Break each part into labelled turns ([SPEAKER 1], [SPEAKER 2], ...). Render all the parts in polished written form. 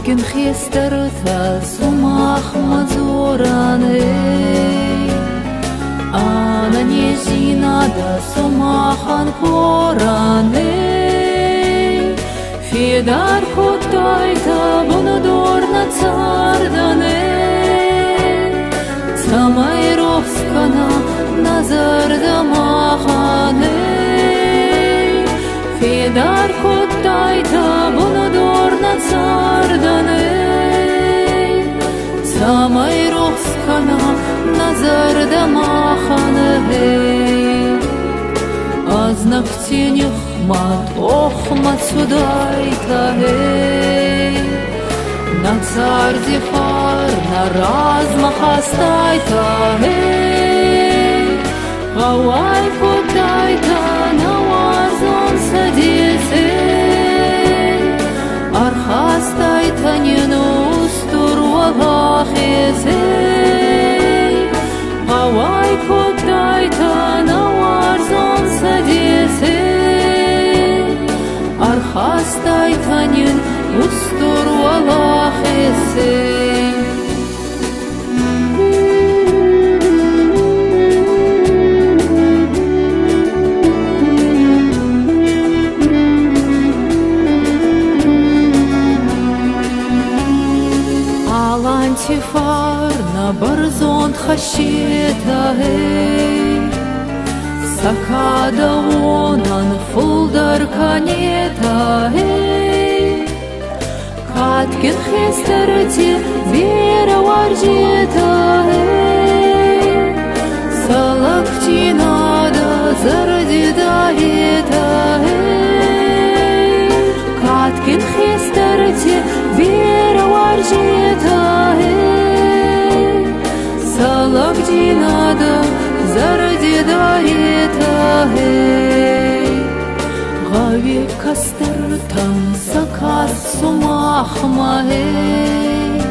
[SPEAKER 1] Катгин хестерта сумах мазураней, Ана нежинада сумахан кораней. Федар котайта бунудорна царданей, Цамайровскана назарда маханей. Федар котайта бунудорна царданей, Цамайровскана назарда маханей. Азнак тенях мат охмат судайтахей, на царь зефар на размах остайтахей. Гавай котайта на варзон садесей, архастайта нену устурвалахесей. Гавай котайта на варзон садесей, архастайтанин устурвалахесей. Алантифар на барзонт хащетахей, Сакада онан фулдар канетахей. Каткин хестерти вера варжетахей, Салактинада зардидахетахей. Каткин хестерти вера варжетахей, Салактинада зардидахетахей. Гави кастертам заказ сумахмахей,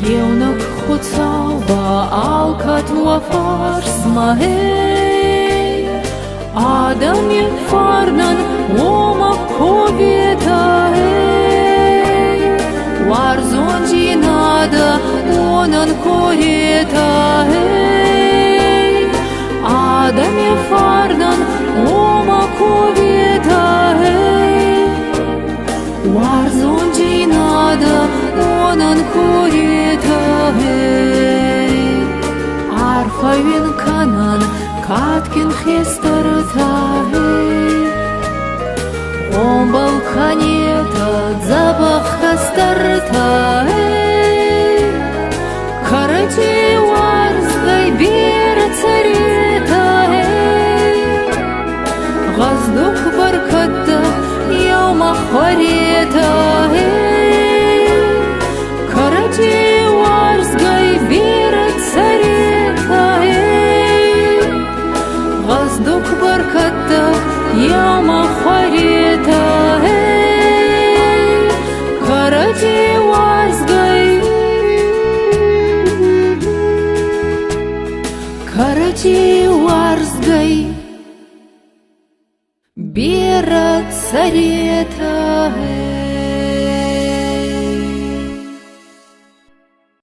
[SPEAKER 1] Евнак хуцава алкат вафарсмахей. Адами фарнан ома коветахей, Варзон жинада онан коетахей. Адами фарнан ома коветахей, Варзон жинада онан коетахей. Арфавин канан Каткин хестертахей, Омбал канета запах кастертахей. Карати варзгай бера царетахей, Воздух баркатта яума харетахей. Карати варзгай бера царетахей, Воздух баркатта яума харетахей. Карати варзгай, Карати варзгай бера царетахей.